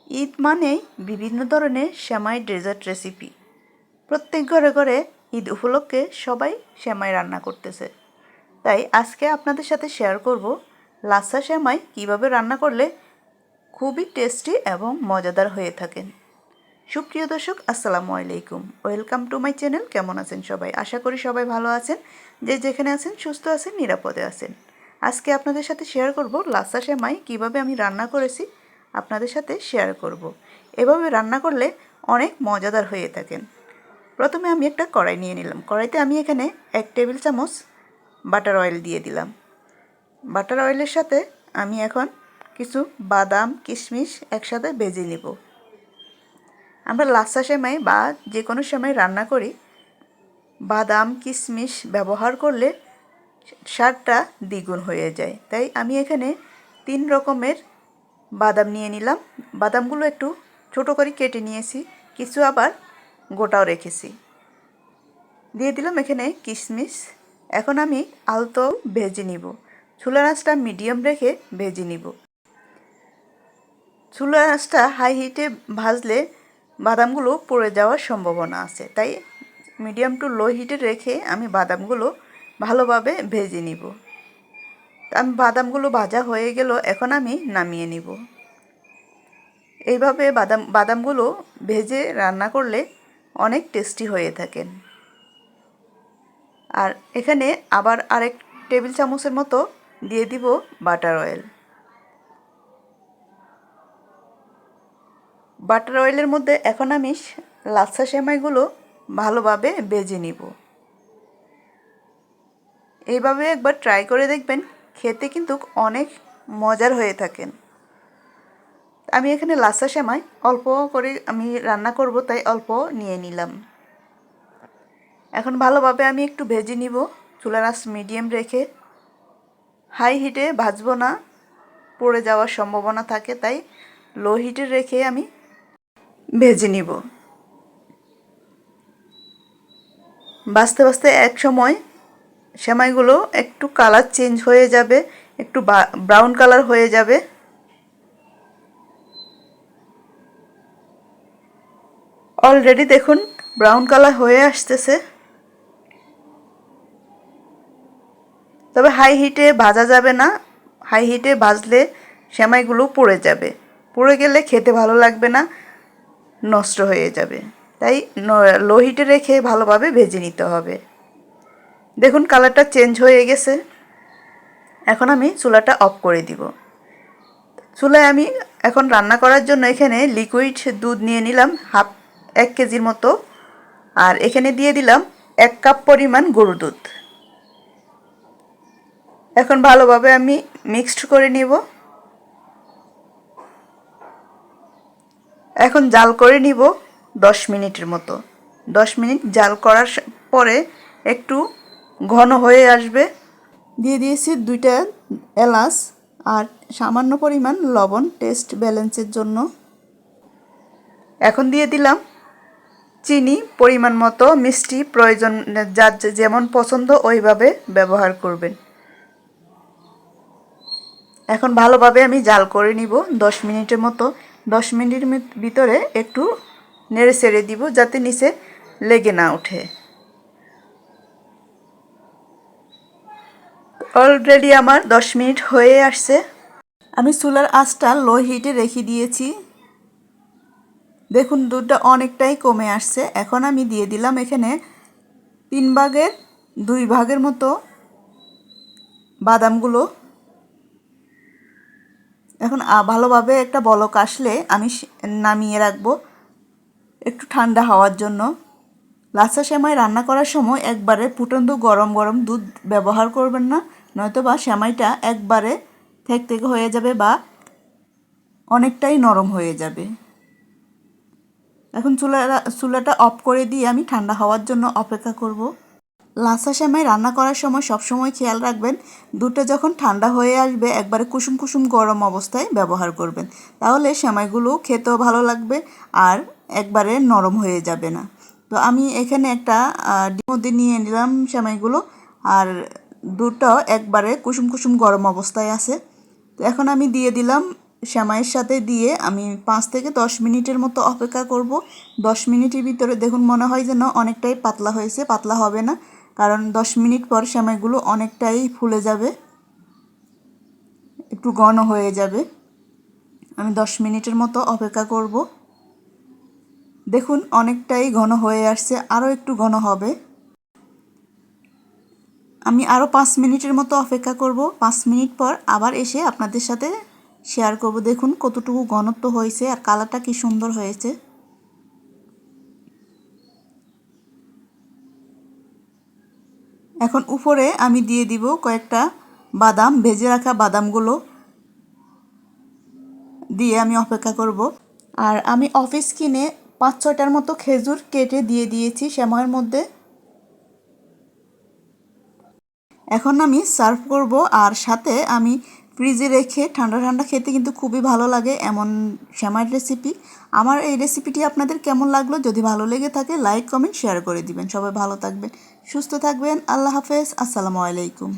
ঈদ মানেই বিভিন্ন ধরনের সেমাই ডেজার্ট রেসিপি। প্রত্যেক ঘরে ঘরে ঈদ উপলক্ষে সবাই সেমাই রান্না করতেছে। তাই আজকে আপনাদের সাথে শেয়ার করব লাচ্ছা সেমাই কিভাবে রান্না করলে খুবই টেস্টি এবং মজাদার হয়ে থাকেন। সুপ্রিয় দর্শক, আসসালামু আলাইকুম, ওয়েলকাম টু মাই চ্যানেল। কেমন আছেন সবাই? আশা করি সবাই ভালো আছেন, যে যেখানে আছেন সুস্থ আছেন, নিরাপদে আছেন। আজকে আপনাদের সাথে শেয়ার করব লাচ্ছা সেমাই কিভাবে আমি রান্না করেছি, আপনাদের সাথে শেয়ার করব। এভাবে রান্না করলে অনেক মজাদার হয়ে থাকেন। প্রথমে আমি একটা কড়াই নিয়ে নিলাম। কড়াইতে আমি এখানে 1 টেবিল চামচ বাটার অয়েল দিয়ে দিলাম। বাটার অয়েলের সাথে আমি এখন কিছু বাদাম কিশমিশ একসাথে ভেজে নেব। আমরা লাচ্ছা সেমাই বা যে কোনো সেমাই রান্না করি, বাদাম কিশমিশ ব্যবহার করলে স্বাদটা দ্বিগুণ হয়ে যায়। তাই আমি এখানে 3 রকমের বাদাম নিয়ে নিলাম। বাদামগুলো একটু ছোট করে কেটে নিয়েছি, কিছু আবার গোটাও রেখেছি। দিয়ে দিলাম এখানে কিশমিশ। এখন আমি আলতো ভেজে নিব। চুলার আঁচটা মিডিয়াম রেখে ভেজে নিব। চুলার আঁচটা হাই হিটে ভাজলে বাদামগুলো পুড়ে যাওয়ার সম্ভাবনা আছে। তাই মিডিয়াম টু লো হিটে রেখে আমি বাদামগুলো ভালোভাবে ভেজে নিব। আমি বাদামগুলো ভাজা হয়ে গেল, এখন আমি নামিয়ে নিব। এইভাবে বাদামগুলো ভেজে রান্না করলে অনেক টেস্টি হয়ে থাকেন। আর এখানে আবার আরেক টেবিল চামচের মতো দিয়ে দিব বাটার অয়েল। বাটার অয়েলের মধ্যে এখন আমি লাচ্ছা সেমাইগুলো ভালোভাবে ভেজে নিব। এইভাবে একবার ট্রাই করে দেখবেন, খেতে কিন্তু অনেক মজার হয়ে থাকেন। আমি এখানে লাচ্ছা সেমাই অল্প করে আমি রান্না করব, তাই অল্প নিয়ে নিলাম। এখন ভালোভাবে আমি একটু ভেজে নিব। চুলার আঁচ মিডিয়াম রেখে, হাই হিটে ভাজবো না, পড়ে যাওয়ার সম্ভাবনা থাকে। তাই লো হিটে রেখে আমি ভেজে নিব। ভাজতে ভাজতে এক সময় সেমাইগুলো একটু কালার চেঞ্জ হয়ে যাবে, একটু ব্রাউন কালার হয়ে যাবে। অলরেডি দেখুন ব্রাউন কালার হয়ে আসতেছে। তবে হাই হিটে ভাজা যাবে না। হাই হিটে ভাজলে সেমাইগুলো পুড়ে যাবে। পুড়ে গেলে খেতে ভালো লাগবে না, নষ্ট হয়ে যাবে। তাই লো হিটে রেখে ভালোভাবে ভেজে নিতে হবে। দেখুন কালারটা চেঞ্জ হয়ে গেছে। এখন আমি চুলাটা অফ করে দিব। চুলায় আমি এখন রান্না করার জন্য এখানে লিকুইড দুধ নিয়ে নিলাম 1 কেজির মতো। আর এখানে দিয়ে দিলাম 1 কাপ পরিমাণ গরুর দুধ। এখন ভালোভাবে আমি মিক্সড করে নিব। এখন জাল করে নিব 10 মিনিটের মতো। 10 মিনিট জাল করার পরে একটু ঘন হয়ে আসবে। দিয়ে দিয়েছি 2টা এলাচ আর সামান্য পরিমাণ লবণ টেস্ট ব্যালেন্সের জন্য। এখন দিয়ে দিলাম চিনি পরিমাণ মতো। মিষ্টি প্রয়োজন, যার যেমন পছন্দ ওইভাবে ব্যবহার করবেন। এখন ভালোভাবে আমি জাল করে নিব 10 মিনিটের মতো। 10 মিনিটের ভিতরে একটু নেড়ে ছেড়ে দিব যাতে নিচে লেগে না ওঠে। অলরেডি আমার 10 মিনিট হয়ে আসছে। আমি চুলার আঁচটা লো হিটে রেখে দিয়েছি। দেখুন দুধটা অনেকটাই কমে আসছে। এখন আমি দিয়ে দিলাম এখানে 3 ভাগের 2 ভাগের মতো বাদামগুলো। এখন ভালোভাবে একটা বলক আসলে আমি নামিয়ে রাখবো একটু ঠান্ডা হওয়ার জন্য। লাচ্ছা সেমাই রান্না করার সময় একবারে ফুটন্ত গরম গরম দুধ ব্যবহার করবেন না, নয়তো বা সেমাইটা একবারে থেকথেকে হয়ে যাবে বা অনেকটাই নরম হয়ে যাবে। এখন চুলাটা অফ করে দিয়ে আমি ঠান্ডা হওয়ার জন্য অপেক্ষা করব। লাচ্ছা সেমাই রান্না করার সময় সবসময় খেয়াল রাখবেন, দুধটা যখন ঠান্ডা হয়ে আসবে একবারে কুসুম কুসুম গরম অবস্থায় ব্যবহার করবেন। তাহলে সেমাইগুলো খেতেও ভালো লাগবে আর একবারে নরম হয়ে যাবে না। তো আমি এখানে একটা মধ্যে নিয়ে নিলাম সেমাইগুলো, আর দুধটাও একবারে কুসুম কুসুম গরম অবস্থায় আছে। তো এখন আমি দিয়ে দিলাম সেমাইয়ের সাথে দিয়ে আমি 5 থেকে 10 মিনিটের মতো অপেক্ষা করব। 10 মিনিটের ভিতরে দেখুন মনে হয় যেন অনেকটাই পাতলা হয়েছে, পাতলা হবে না, কারণ 10 মিনিট পর সেমাইগুলো অনেকটাই ফুলে যাবে, একটু ঘন হয়ে যাবে। আমি 10 মিনিটের মতো অপেক্ষা করব। দেখুন অনেকটাই ঘন হয়ে আসছে, আরও একটু ঘন হবে। আমি আরও 5 মিনিটের মতো অপেক্ষা করব। 5 মিনিট পর আবার এসে আপনাদের সাথে শেয়ার করব। দেখুন কতটুকু ঘনত্ব হয়েছে আর কালারটা কি সুন্দর হয়েছে। এখন উপরে আমি দিয়ে দিব কয়েকটা বাদাম, ভেজে রাখা বাদামগুলো দিয়ে আমি অপেক্ষা করব। আর আমি অফিস কিনে 5-6টার মতো খেজুর কেটে দিয়ে দিয়েছি সেমাইয়ের মধ্যে। এখন আমি সার্ভ করব। আর সাথে আমি ফ্রিজে রেখে ঠান্ডা ঠান্ডা খেতে কিন্তু খুবই ভালো লাগে এমন সেমাইয়ের রেসিপি। আমার এই রেসিপিটি আপনাদের কেমন লাগলো? যদি ভালো লেগে থাকে লাইক, কমেন্ট, শেয়ার করে দিবেন। সবাই ভালো থাকবেন, সুস্থ থাকবেন। আল্লাহ হাফেজ, আসসালামু আলাইকুম।